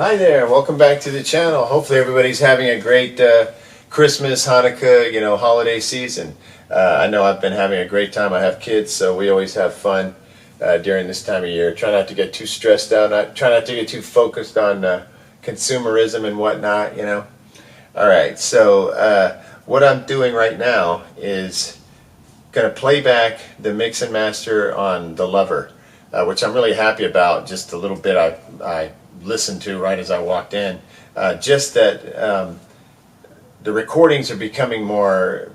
Hi there, welcome back to the channel. Hopefully everybody's having a great Christmas, Hanukkah, holiday season. I know I've been having a great time. I have kids, so we always have fun during this time of year. Try not to get too stressed out, try not to get too focused on consumerism and whatnot, Alright, so what I'm doing right now is going to play back the mix and master on The Lover, which I'm really happy about. Just a little bit I listened to right as I walked in. Just that the recordings are becoming more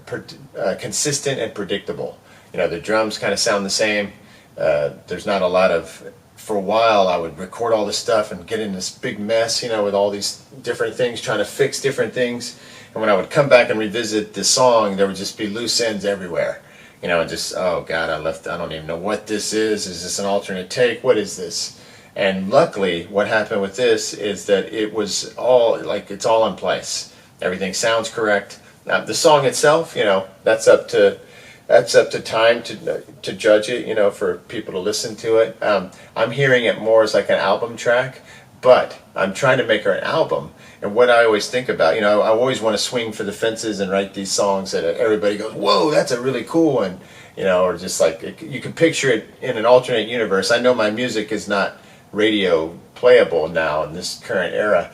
consistent and predictable. The drums kind of sound the same. There's not a lot of... For a while I would record all this stuff and get in this big mess, with all these different things, trying to fix different things. And when I would come back and revisit the song, there would just be loose ends everywhere. Just, oh God, I don't even know what this is. Is this an alternate take? What is this? And luckily, what happened with this is that it was all, it's all in place. Everything sounds correct. Now, the song itself, that's up to time to judge it, for people to listen to it. I'm hearing it more as like an album track, but I'm trying to make her an album. And what I always think about, I always want to swing for the fences and write these songs that everybody goes, whoa, that's a really cool one, or just like, you can picture it in an alternate universe. I know my music is not radio playable now in this current era,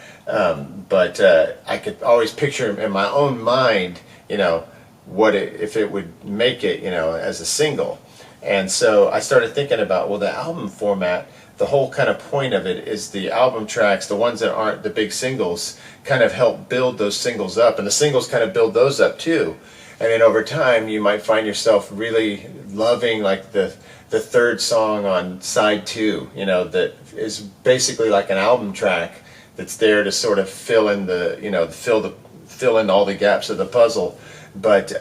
but I could always picture in my own mind, if it would make it, as a single. And so I started thinking about, well, the album format, the whole kind of point of it is the album tracks, the ones that aren't the big singles, kind of help build those singles up, and the singles kind of build those up too. And then over time you might find yourself really loving like the third song on side 2, that is basically like an album track that's there to sort of fill in fill in all the gaps of the puzzle. But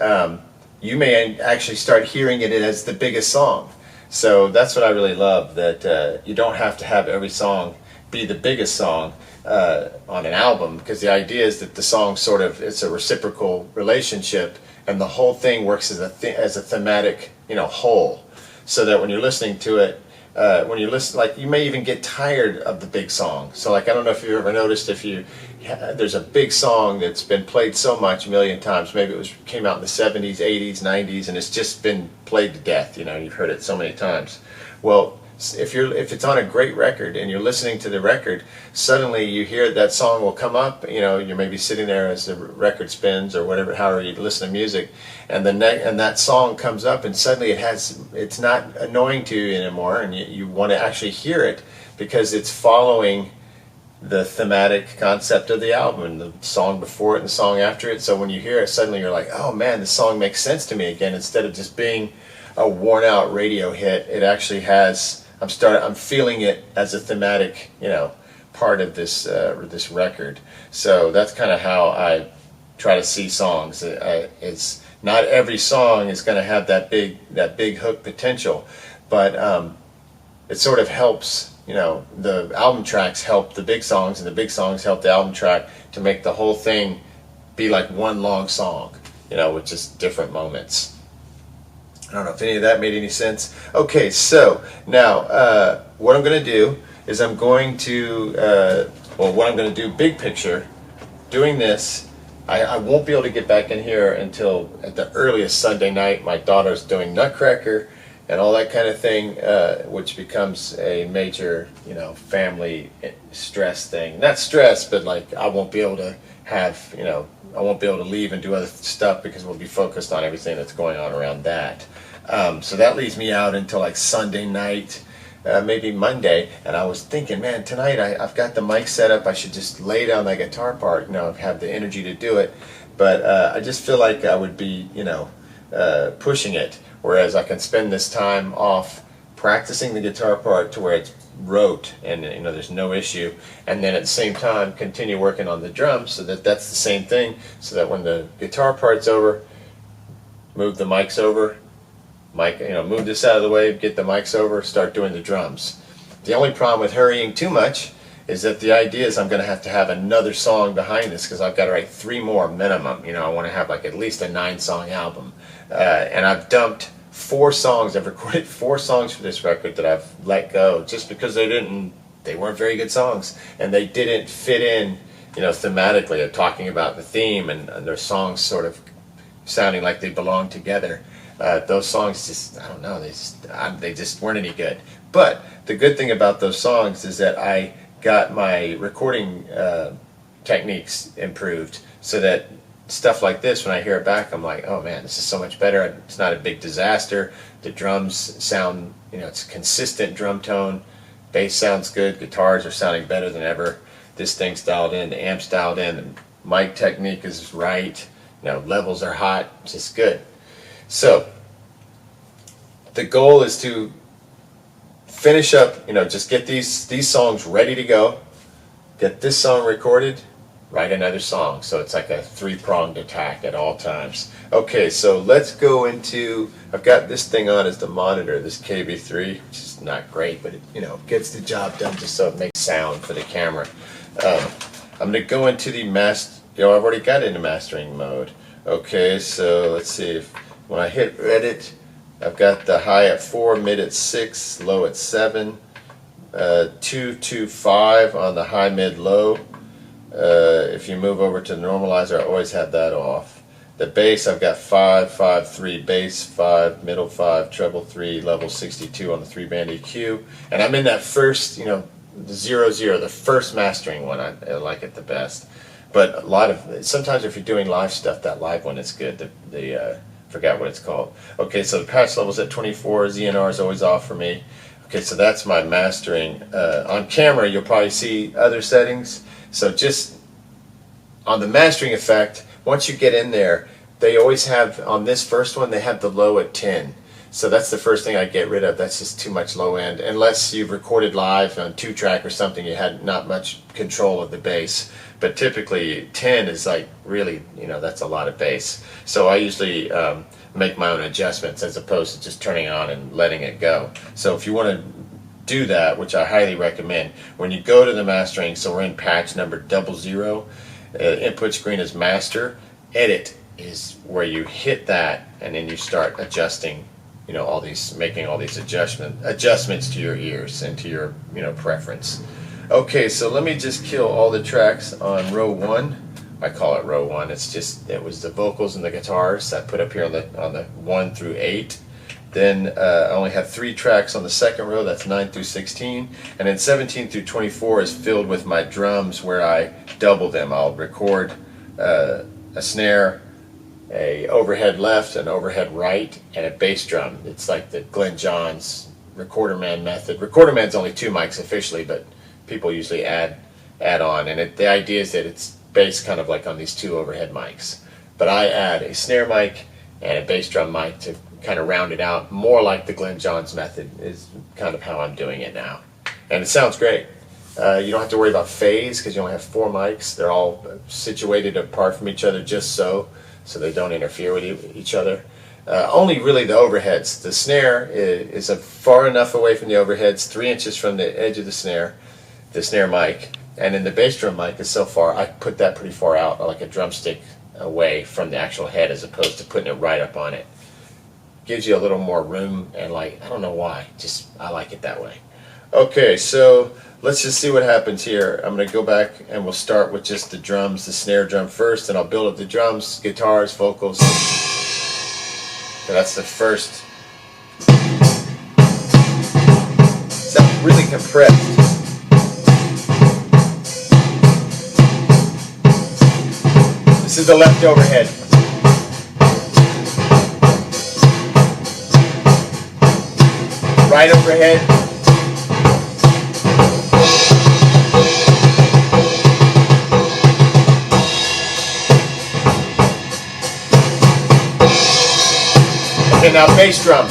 you may actually start hearing it as the biggest song. So that's what I really love, that you don't have to have every song be the biggest song on an album, because the idea is that the song it's a reciprocal relationship, and the whole thing works as a thematic, whole. So that when you're listening to it, you may even get tired of the big song. So I don't know if you've ever noticed, there's a big song that's been played so much, a million times, maybe came out in the 70s, 80s, 90s, and it's just been played to death, you've heard it so many times. Well, if it's on a great record and you're listening to the record, suddenly you hear that song will come up, you're maybe sitting there as the record spins or whatever, however you listen to music, and that song comes up, and suddenly it's not annoying to you anymore, and you want to actually hear it because it's following the thematic concept of the album, and the song before it and the song after it. So when you hear it, suddenly you're like, oh man, the song makes sense to me again. Instead of just being a worn out radio hit, it actually has... I'm feeling it as a thematic, part of this record. So that's kind of how I try to see songs. It's not every song is going to have that big hook potential, but it sort of helps. The album tracks help the big songs, and the big songs help the album track to make the whole thing be like one long song, with just different moments. I don't know if any of that made any sense. Okay, so now what I'm going to do is I'm going to big picture, doing this. I won't be able to get back in here until at the earliest Sunday night. My daughter's doing Nutcracker and all that kind of thing, which becomes a major, family stress thing. Not stress, but I won't be able to have, I won't be able to leave and do other stuff because we'll be focused on everything that's going on around that. So that leaves me out until Sunday night, maybe Monday. And I was thinking, man, tonight I've got the mic set up. I should just lay down that guitar part, have the energy to do it. But I just feel like I would be, pushing it. Whereas I can spend this time off practicing the guitar part to where it's rote and there's no issue, and then at the same time continue working on the drums so that's the same thing, so that when the guitar part's over, move the mics over, move this out of the way, get the mics over, start doing the drums. The only problem with hurrying too much is that the idea is I'm going to have another song behind this, because I've got to write 3 more minimum. I want to have at least a 9-song album, and I've dumped 4 songs. I've recorded 4 songs for this record that I've let go just because they didn't they weren't very good songs, and they didn't fit in, thematically, of talking about the theme, and their songs sort of sounding like they belong together. Those songs just, I don't know, they just weren't any good. But the good thing about those songs is that I got my recording techniques improved, so that stuff like this, when I hear it back, I'm like, oh man, this is so much better. It's not a big disaster. The drums sound, it's a consistent drum tone. Bass sounds good. Guitars are sounding better than ever. This thing's dialed in. The amp's dialed in. The mic technique is right. Levels are hot. It's just good. So the goal is to finish up, just get these songs ready to go. Get this song recorded. Write another song. So it's like a three-pronged attack at all times. Okay, so let's go into, I've got this thing on as the monitor, this KB3, which is not great, but it gets the job done just so it makes sound for the camera. I'm going to go into the I've already got it into mastering mode. Okay, so let's see, when I hit edit, I've got the high at 4, mid at 6, low at 7, 2 to 5 on the high, mid, low. If you move over to the normalizer, I always have that off. The bass, I've got 5, 5, 3 bass, 5, middle 5, treble 3, level 62 on the 3-band EQ. And I'm in that first, the 0, 0, the first mastering one. I like it the best. But sometimes if you're doing live stuff, that live one is good. Forgot what it's called. Okay, so the patch level's at 24, ZNR is always off for me. Okay, so that's my mastering. On camera, you'll probably see other settings. So just on the mastering effect, once you get in there, they always have, on this first one, they have the low at 10. So that's the first thing I get rid of. That's just too much low end. Unless you've recorded live on 2-track or something, you had not much control of the bass. But typically 10 is like really, that's a lot of bass. So I usually make my own adjustments as opposed to just turning it on and letting it go. So if you want to do that, which I highly recommend, when you go to the mastering, so we're in patch number 00, input screen is master, edit is where you hit that, and then you start adjusting, making all these adjustments to your ears and to your, preference. Okay, so let me just kill all the tracks on row 1. I call it row 1. It was the vocals and the guitars I put up here on the 1 through 8. Then I only have 3 tracks on the second row, that's 9 through 16. And then 17 through 24 is filled with my drums, where I double them. I'll record a snare, a overhead left, an overhead right, and a bass drum. It's like the Glenn Johns Recorder Man method. Recorder Man's only 2 mics officially, but people usually add on. And the idea is that it's based kind of like on these 2 overhead mics. But I add a snare mic and a bass drum mic to kind of round it out, more like the Glenn Johns method is kind of how I'm doing it now. And it sounds great. You don't have to worry about phase because you only have 4 mics. They're all situated apart from each other just so they don't interfere with each other. Only really the overheads. The snare is far enough away from the overheads, 3 inches from the edge of the snare mic. And then the bass drum mic is so far, I put that pretty far out, like a drumstick away from the actual head as opposed to putting it right up on it. Gives you a little more room, and I don't know why, just I like it that way. Okay, so let's just see what happens here. I'm going to go back and we'll start with just the drums, the snare drum first, and I'll build up the drums, guitars, vocals. So that's the first. Sounds really compressed. This is the left overhead. Right overhead. Okay, now bass drum.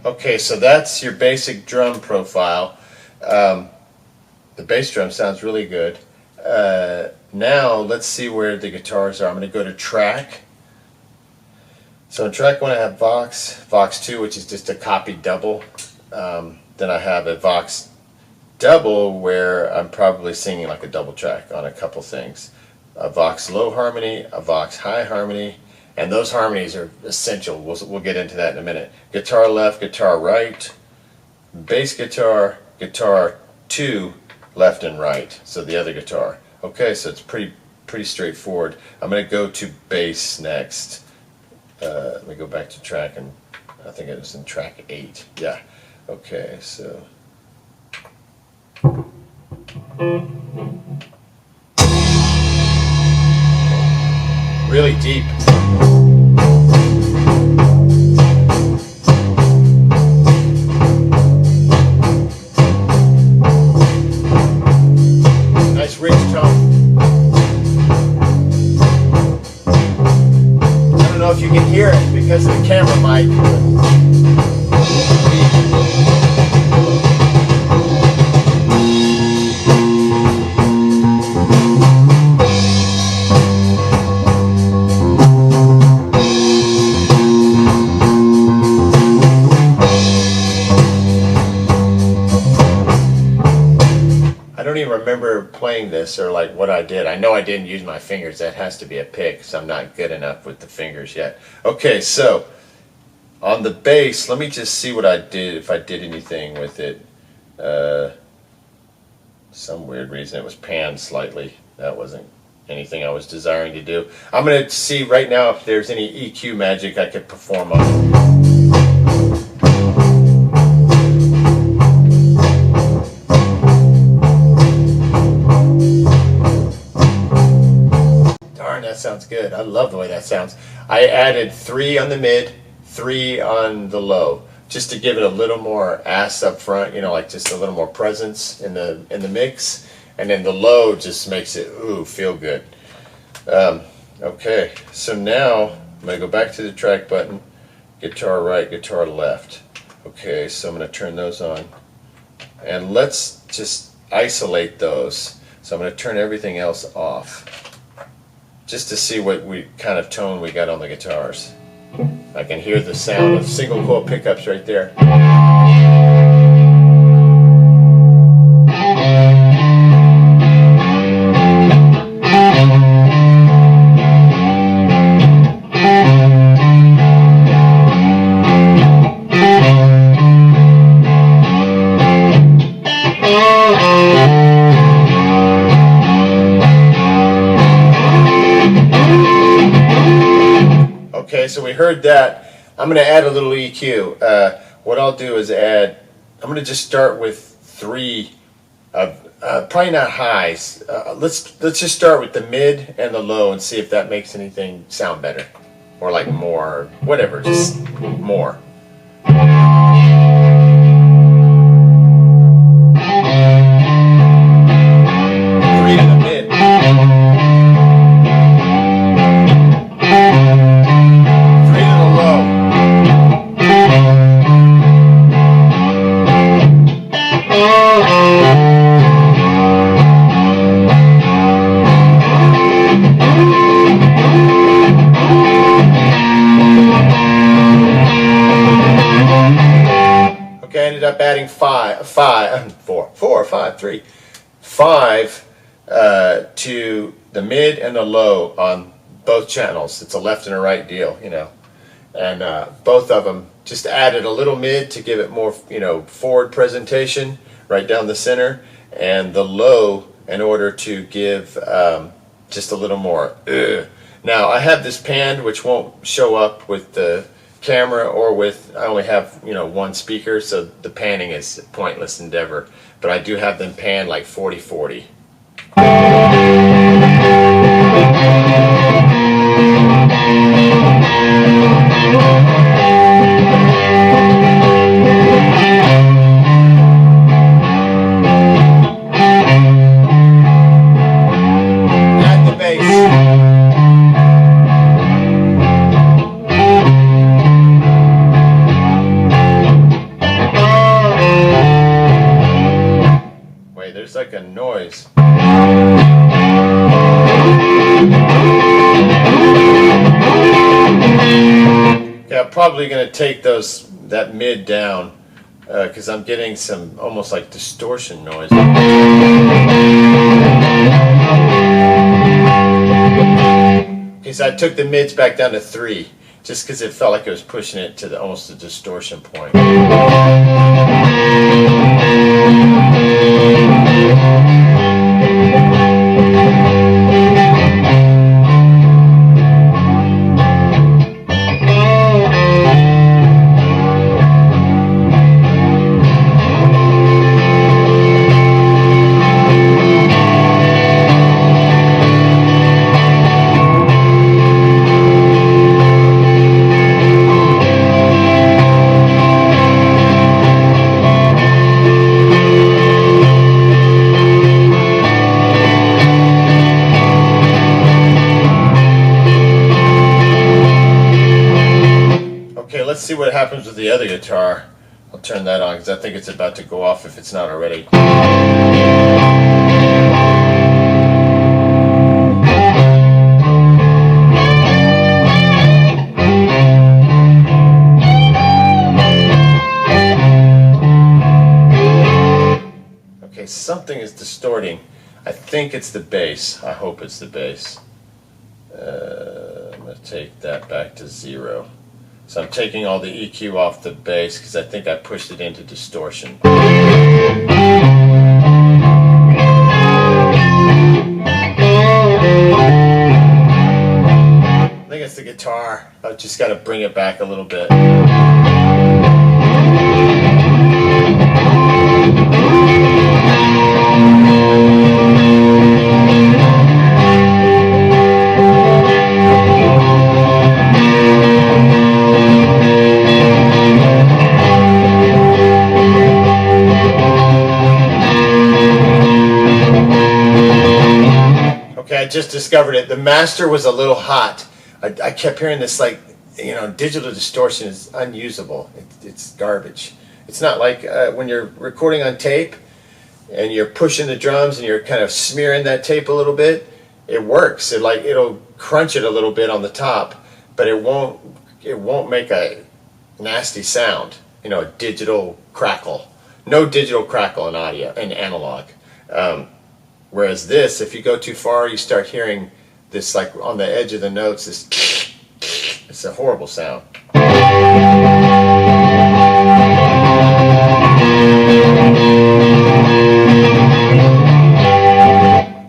Okay, so that's your basic drum profile. The bass drum sounds really good. Now let's see where the guitars are. I'm going to go to track. So in track 1 I have Vox 2, which is just a copied double. Then I have a Vox double where I'm probably singing like a double track on a couple things. A Vox low harmony, a Vox high harmony, and those harmonies are essential. We'll get into that in a minute. Guitar left, guitar right, bass guitar, guitar 2, left and right, so the other guitar. Okay, so it's pretty straightforward. I'm going to go to bass next. Let me go back to track, and I think it was in track 8. Yeah. Okay, so. Really deep. Nice rich tone. I don't know if you can hear it because of the camera mic. I don't even remember playing this or like what I did. I know I didn't use my fingers. That has to be a pick, so I'm not good enough with the fingers yet. Okay, so on the bass, let me just see what I did, if I did anything with it. Some weird reason it was panned slightly. That wasn't anything I was desiring to do. I'm going to see right now if there's any EQ magic I could perform on it. That sounds good. I love the way that sounds. I added 3 on the mid, 3 on the low, just to give it a little more ass up front, you know, like just a little more presence in the mix, and then the low just makes it feel good. Okay, so now I'm gonna go back to the track button, guitar right, guitar left. Okay, so I'm gonna turn those on, and let's just isolate those. So I'm gonna turn everything else off, just to see what kind of tone we got on the guitars. I can hear the sound of single coil pickups right there. Okay, so we heard that. I'm going to add a little EQ. What I'll do is I'm going to just start with 3, probably not highs. Let's just start with the mid and the low and see if that makes anything sound better. Or like more, whatever, just more. Ended up adding 5 to the mid and the low on both channels. It's a left and a right deal, you know, and both of them just added a little mid to give it more, you know, forward presentation right down the center, and the low in order to give just a little more. Now I have this panned, which won't show up with the camera or with, I only have, you know, 1 speaker, so the panning is a pointless endeavor, but I do have them panned like 40-40. Add the bass. There's like a noise. Okay, I'm probably going to take that mid down because I'm getting some almost like distortion noise. Okay, so I took the mids back down to 3 just because it felt like it was pushing it to almost a distortion point. Okay, let's see what happens with the other guitar. I'll turn that on because I think it's about to go off if it's not already. Okay, something is distorting. I think it's the bass. I hope it's the bass. I'm going to take that back to 0. So I'm taking all the EQ off the bass because I think I pushed it into distortion. I think it's the guitar. I've just got to bring it back a little bit. Okay, I just discovered it. The master was a little hot. I kept hearing this like, digital distortion is unusable. It's garbage. It's not like when you're recording on tape and you're pushing the drums and you're kind of smearing that tape a little bit. It works. It'll crunch it a little bit on the top, but it won't make a nasty sound. A digital crackle. No digital crackle in audio and analog. Whereas this, if you go too far, you start hearing this, like on the edge of the notes, this, it's a horrible sound.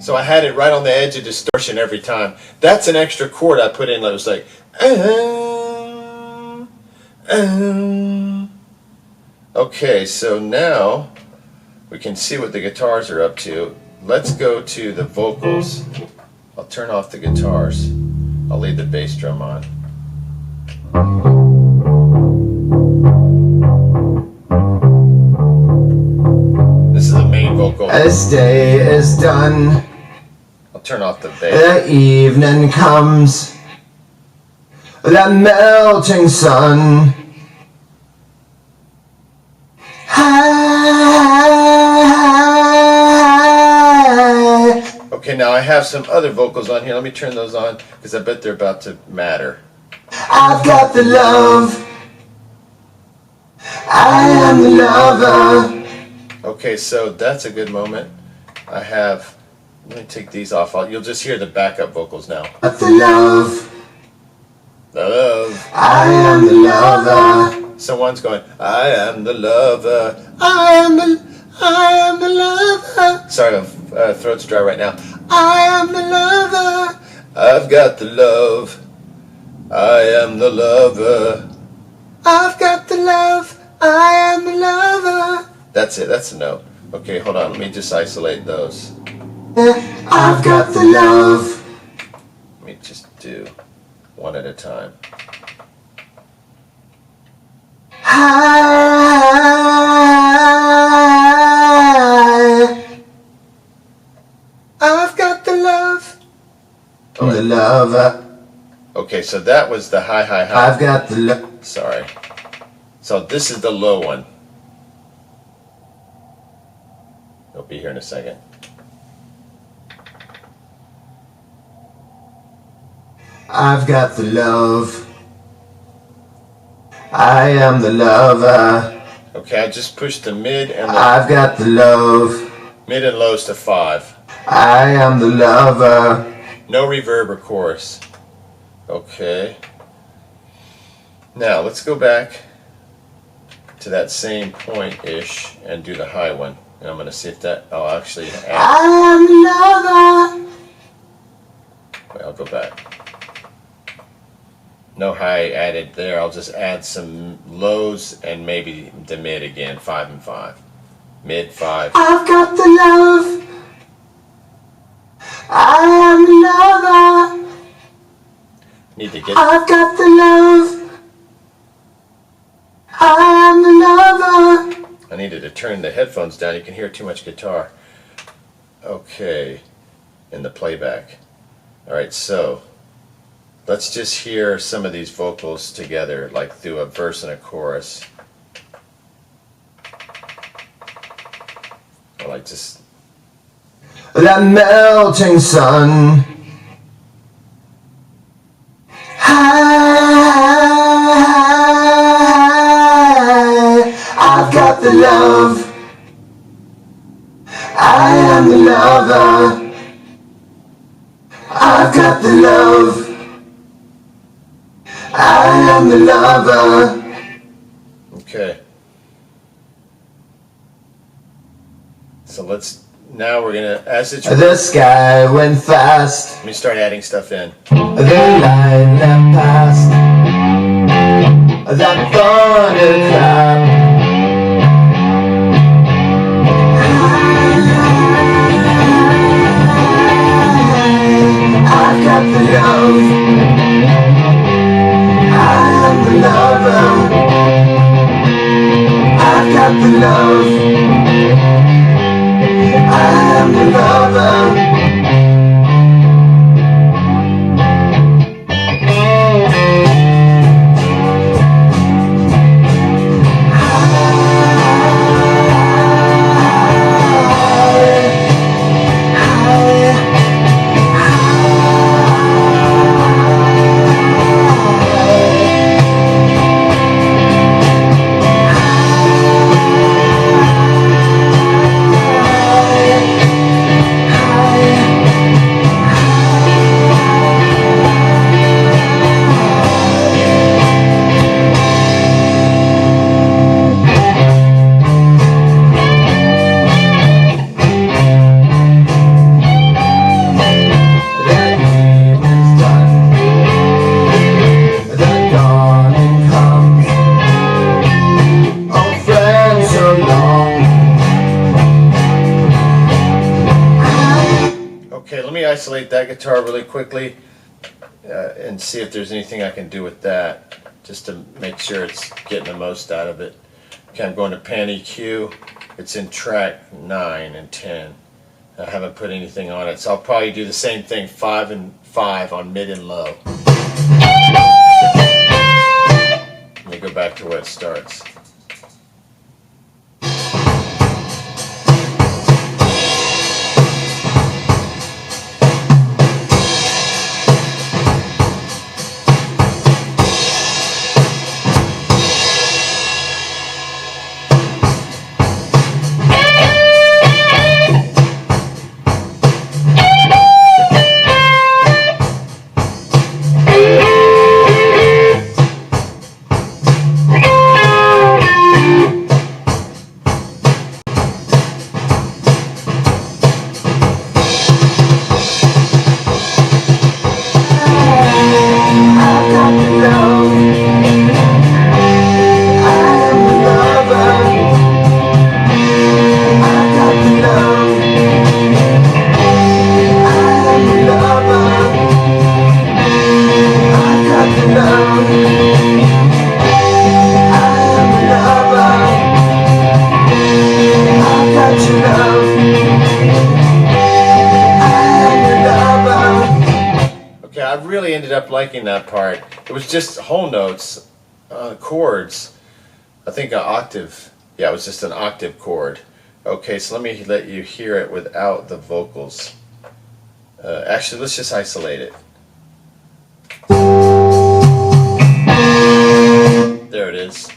So I had it right on the edge of distortion every time. That's an extra chord I put in that was like, Okay, so now we can see what the guitars are up to. Let's go to the vocals. I'll turn off the guitars. I'll leave the bass drum on. This is the main vocal. As day is done, I'll turn off the bass. the evening comes, the melting sun. Okay, now I have some other vocals on here. Let me turn those on because I bet they're about to matter. I've got the love, I am the lover. Okay, so that's a good moment. Let me take these off. You'll just hear the backup vocals now. The love, The love. I am the lover. Someone's going, I am the lover. I am the lover. Sorry, my throat's dry right now. I am the lover. I've got the love. I am the lover. I've got the love. I am the lover. That's it. That's the note. Okay, hold on. Let me just isolate those. I've got the love. Let me just do one at a time. I've got the love. I'm the lover. Okay, so that was the high, high, high. I've got the love. Sorry. So this is the low one. It'll be here in a second. I've got the love. I am the lover. Okay, I just pushed the mid and the I've got the love. mid and lows to 5. I am the lover. No reverb or chorus. Okay. Now let's go back to that same point-ish and do the high one. And I'm going to see if that, I'll actually add, I am the lover. wait, I'll go back. No high added there. I'll just add some lows and maybe the mid again, 5 and 5. Mid 5. I've got the love. I am the lover. Need to get, I've got the love. I am the lover. I needed to turn the headphones down. You can hear too much guitar. Okay, in the playback. Alright, so let's just hear some of these vocals together, like through a verse and a chorus. Or like just, That melting sun. I've got the love. I am the lover. I've got the love. I am the lover. okay. So now we're gonna, as it's, The sky went fast. let me start adding stuff in. The line that passed. That thunderclap. I've got the love. I am the lover. I've got the love. I am the lover. Okay, let me isolate that guitar really quickly and see if there's anything I can do with that, just to make sure it's getting the most out of it. Okay, I'm going to Pan EQ. It's in track 9 and 10. I haven't put anything on it, so I'll probably do the same thing, 5 and 5 on mid and low. Let me go back to where it starts. I really ended up liking that part. It was just whole notes, chords. I think an octave. Yeah, it was just an octave chord. Okay, so let me let you hear it without the vocals. Actually, let's just isolate it. there it is.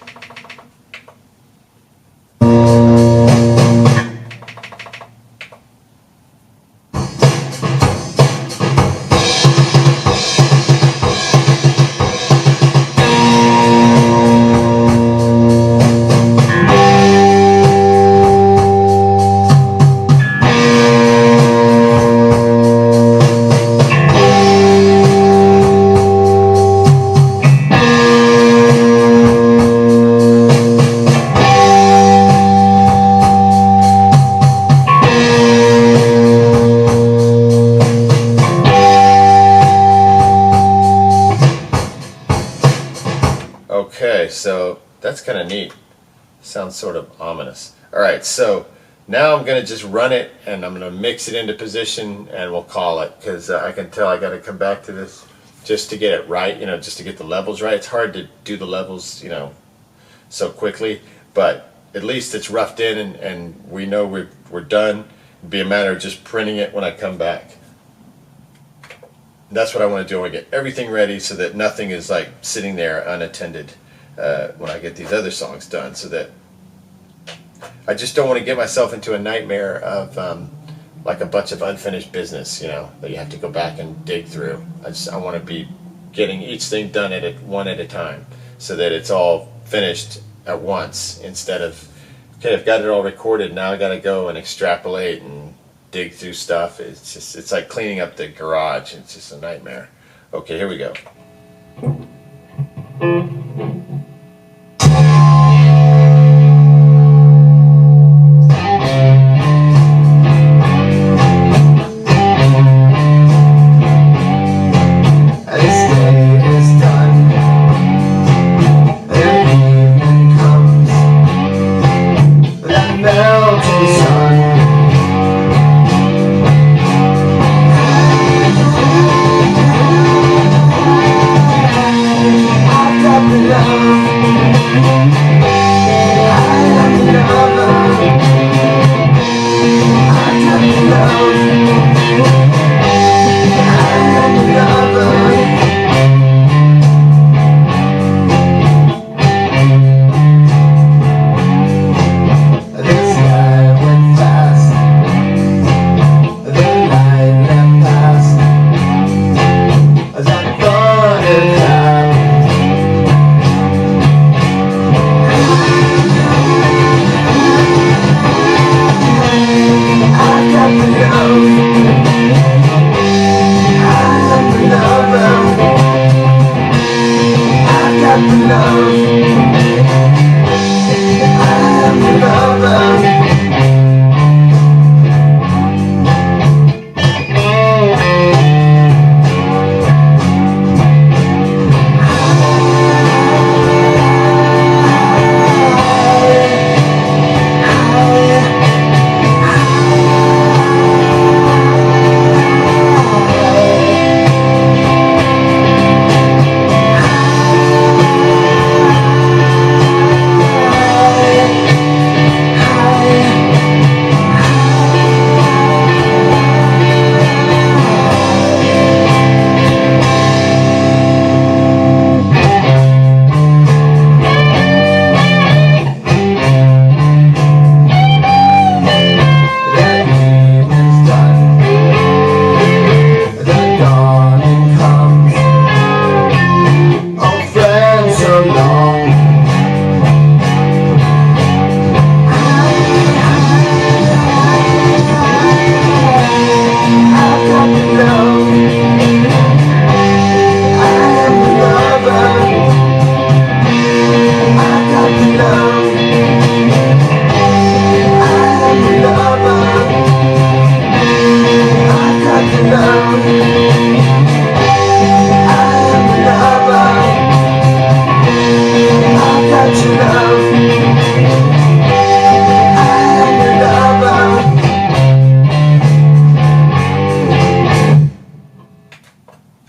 Okay, so that's kind of neat. Sounds sort of ominous. All right, so now I'm going to just run it and I'm going to mix it into position and we'll call it, because I can tell I got to come back to this just to get it right, just to get the levels right. It's hard to do the levels, so quickly, but at least it's roughed in and we know we're done. It'd be a matter of just printing it when I come back. That's what I want to do. I want to get everything ready so that nothing is like sitting there unattended when I get these other songs done, so that I just don't want to get myself into a nightmare of like a bunch of unfinished business, that you have to go back and dig through. I want to be getting each thing done one at a time, so that it's all finished at once, instead of, okay, I've got it all recorded, now I got to go and extrapolate and dig through stuff. It's like cleaning up the garage. It's just a nightmare. Okay, here we go.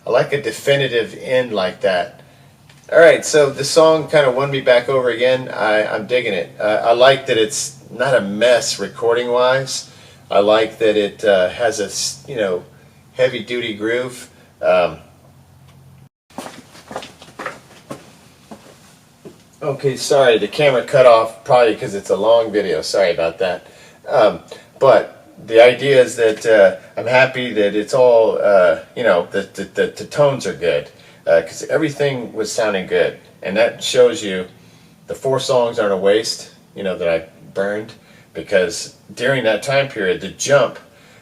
Like a definitive end like that. All right, so the song kind of won me back over again. I'm digging it. I like that it's not a mess recording wise. I like that it has a heavy duty groove. Oh Okay, sorry, the camera cut off probably because it's a long video. Sorry about that. But the idea is that I'm happy that it's all, the tones are good because everything was sounding good. And that shows you the 4 songs aren't a waste, that I burned, because during that time period, the jump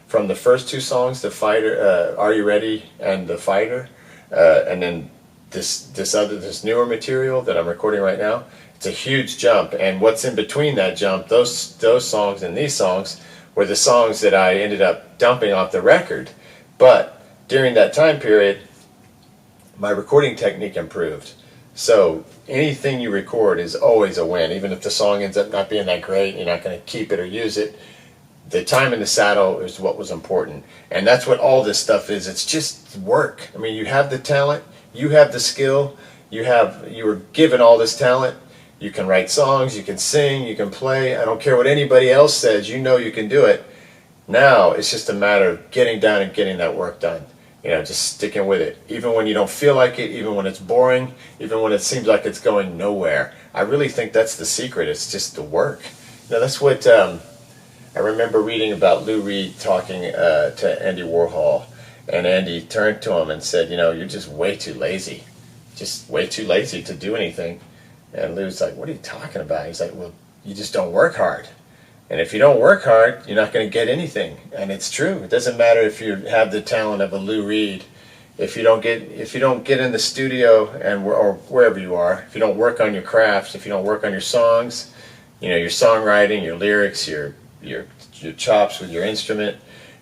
from the first 2 songs, The Fighter, Are You Ready, and The Fighter, and then this newer material that I'm recording right now, it's a huge jump. And what's in between that jump, those songs and these songs were the songs that I ended up dumping off the record. But during that time period, my recording technique improved. So anything you record is always a win. Even if the song ends up not being that great, you're not going to keep it or use it. The time in the saddle is what was important. And that's what all this stuff is. It's just work. I mean, you have the talent, you have the skill, you were given all this talent. You can write songs, you can sing, you can play. I don't care what anybody else says, you know you can do it. Now it's just a matter of getting down and getting that work done. Just sticking with it. Even when you don't feel like it, even when it's boring, even when it seems like it's going nowhere. I really think that's the secret. It's just the work. That's what I remember reading about Lou Reed talking to Andy Warhol. And Andy turned to him and said, you're just way too lazy. Just way too lazy to do anything. And Lou's like, what are you talking about? He's like, well, you just don't work hard. And if you don't work hard, you're not going to get anything. And it's true. It doesn't matter if you have the talent of a Lou Reed. If you don't get in the studio or wherever you are, if you don't work on your crafts, if you don't work on your songs, your songwriting, your lyrics, your chops with your instrument,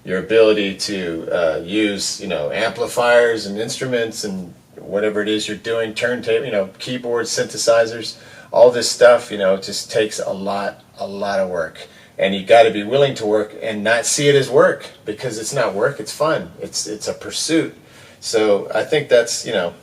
your ability to use amplifiers and instruments and whatever it is you're doing, turntable, keyboards, synthesizers, all this stuff, just takes a lot of work. And you got to be willing to work and not see it as work, because it's not work, it's fun. It's a pursuit. So I think that's, the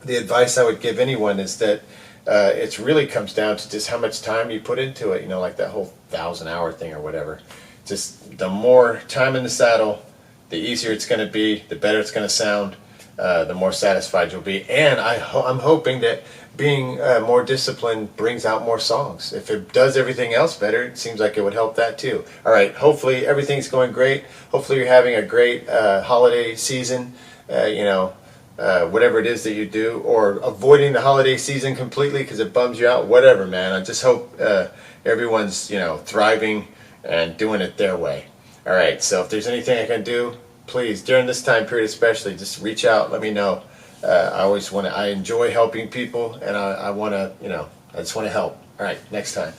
advice I would give anyone is that it really comes down to just how much time you put into it, like that whole 1,000-hour thing or whatever. Just the more time in the saddle, the easier it's going to be, the better it's going to sound, the more satisfied you'll be. And I'm hoping that being more disciplined brings out more songs. If it does everything else better, it seems like it would help that too. All right, hopefully everything's going great. Hopefully you're having a great holiday season, whatever it is that you do, or avoiding the holiday season completely because it bums you out, whatever, man. I just hope everyone's, thriving and doing it their way. All right, so if there's anything I can do, please, during this time period especially, just reach out, let me know. I enjoy helping people, and I want to, I just want to help. All right, next time.